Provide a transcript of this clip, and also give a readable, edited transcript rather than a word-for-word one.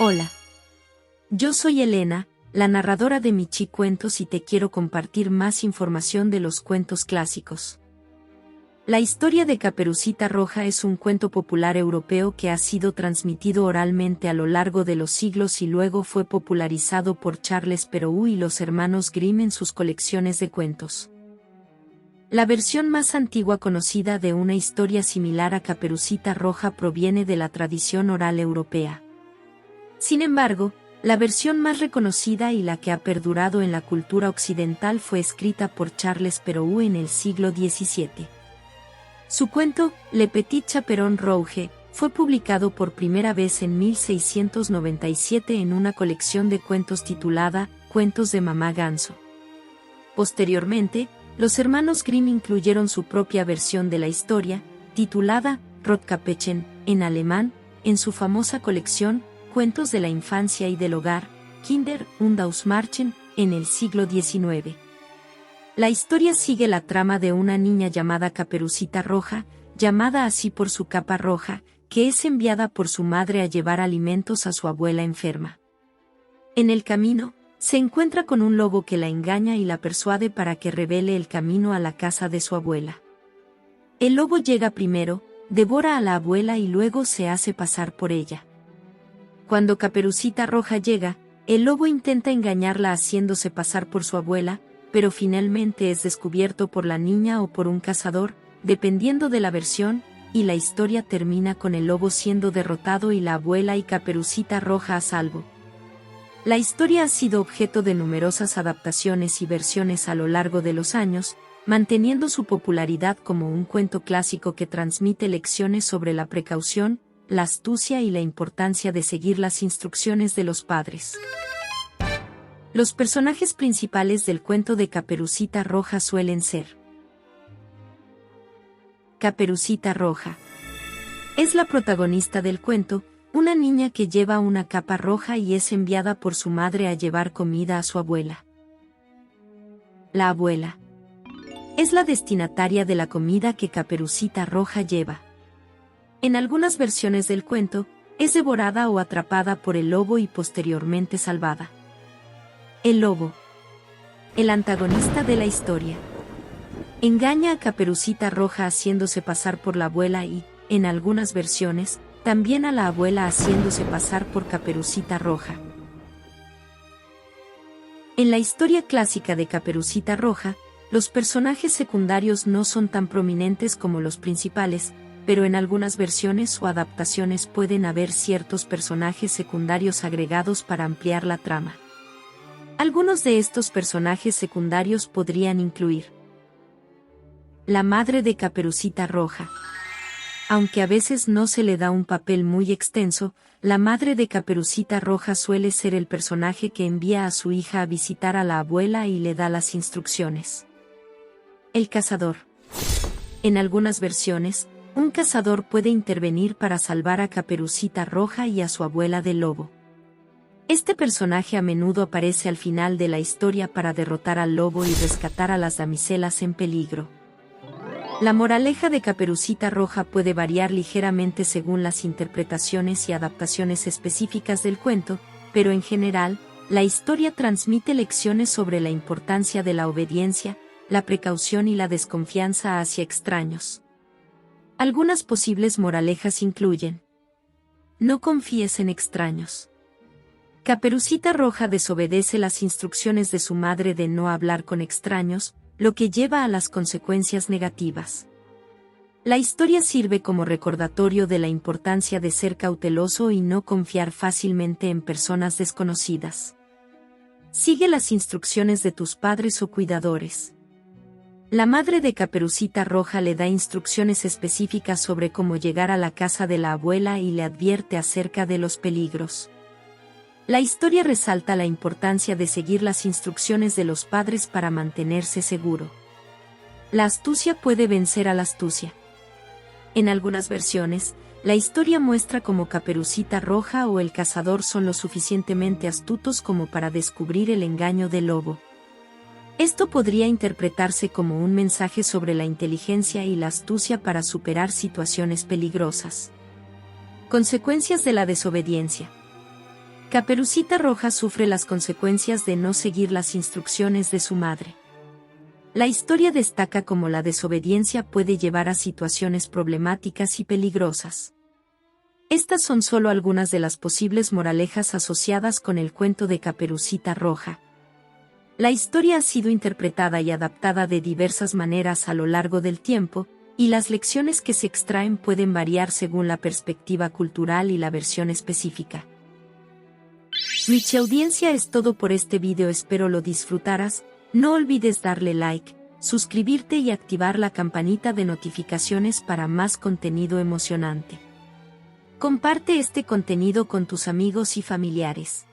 Hola. Yo soy Elena, la narradora de Michi Cuentos y te quiero compartir más información de los cuentos clásicos. La historia de Caperucita Roja es un cuento popular europeo que ha sido transmitido oralmente a lo largo de los siglos y luego fue popularizado por Charles Perrault y los hermanos Grimm en sus colecciones de cuentos. La versión más antigua conocida de una historia similar a Caperucita Roja proviene de la tradición oral europea. Sin embargo, la versión más reconocida y la que ha perdurado en la cultura occidental fue escrita por Charles Perrault en el siglo XVII. Su cuento, Le Petit Chaperon Rouge, fue publicado por primera vez en 1697 en una colección de cuentos titulada Cuentos de Mamá Ganso. Posteriormente, los hermanos Grimm incluyeron su propia versión de la historia, titulada Rotkäppchen, en alemán, en su famosa colección Cuentos de la Infancia y del Hogar, Kinder und Hausmärchen, en el siglo XIX. La historia sigue la trama de una niña llamada Caperucita Roja, llamada así por su capa roja, que es enviada por su madre a llevar alimentos a su abuela enferma. En el camino, se encuentra con un lobo que la engaña y la persuade para que revele el camino a la casa de su abuela. El lobo llega primero, devora a la abuela y luego se hace pasar por ella. Cuando Caperucita Roja llega, el lobo intenta engañarla haciéndose pasar por su abuela, pero finalmente es descubierto por la niña o por un cazador, dependiendo de la versión, y la historia termina con el lobo siendo derrotado y la abuela y Caperucita Roja a salvo. La historia ha sido objeto de numerosas adaptaciones y versiones a lo largo de los años, manteniendo su popularidad como un cuento clásico que transmite lecciones sobre la precaución, la astucia y la importancia de seguir las instrucciones de los padres. Los personajes principales del cuento de Caperucita Roja suelen ser: Caperucita Roja. Es la protagonista del cuento, una niña que lleva una capa roja y es enviada por su madre a llevar comida a su abuela. La abuela. Es la destinataria de la comida que Caperucita Roja lleva. En algunas versiones del cuento, es devorada o atrapada por el lobo y posteriormente salvada. El lobo. El antagonista de la historia. Engaña a Caperucita Roja haciéndose pasar por la abuela y, en algunas versiones, también a la abuela haciéndose pasar por Caperucita Roja. En la historia clásica de Caperucita Roja, los personajes secundarios no son tan prominentes como los principales, pero en algunas versiones o adaptaciones pueden haber ciertos personajes secundarios agregados para ampliar la trama. Algunos de estos personajes secundarios podrían incluir: la madre de Caperucita Roja. Aunque a veces no se le da un papel muy extenso, la madre de Caperucita Roja suele ser el personaje que envía a su hija a visitar a la abuela y le da las instrucciones. El cazador. En algunas versiones, un cazador puede intervenir para salvar a Caperucita Roja y a su abuela del lobo. Este personaje a menudo aparece al final de la historia para derrotar al lobo y rescatar a las damiselas en peligro. La moraleja de Caperucita Roja puede variar ligeramente según las interpretaciones y adaptaciones específicas del cuento, pero en general, la historia transmite lecciones sobre la importancia de la obediencia, la precaución y la desconfianza hacia extraños. Algunas posibles moralejas incluyen: no confíes en extraños. Caperucita Roja desobedece las instrucciones de su madre de no hablar con extraños, lo que lleva a las consecuencias negativas. La historia sirve como recordatorio de la importancia de ser cauteloso y no confiar fácilmente en personas desconocidas. Sigue las instrucciones de tus padres o cuidadores. La madre de Caperucita Roja le da instrucciones específicas sobre cómo llegar a la casa de la abuela y le advierte acerca de los peligros. La historia resalta la importancia de seguir las instrucciones de los padres para mantenerse seguro. La astucia puede vencer a la astucia. En algunas versiones, la historia muestra cómo Caperucita Roja o el cazador son lo suficientemente astutos como para descubrir el engaño del lobo. Esto podría interpretarse como un mensaje sobre la inteligencia y la astucia para superar situaciones peligrosas. Consecuencias de la desobediencia. Caperucita Roja sufre las consecuencias de no seguir las instrucciones de su madre. La historia destaca cómo la desobediencia puede llevar a situaciones problemáticas y peligrosas. Estas son solo algunas de las posibles moralejas asociadas con el cuento de Caperucita Roja. La historia ha sido interpretada y adaptada de diversas maneras a lo largo del tiempo, y las lecciones que se extraen pueden variar según la perspectiva cultural y la versión específica. Michi audiencia, es todo por este video, espero lo disfrutaras. No olvides darle like, suscribirte y activar la campanita de notificaciones para más contenido emocionante. Comparte este contenido con tus amigos y familiares.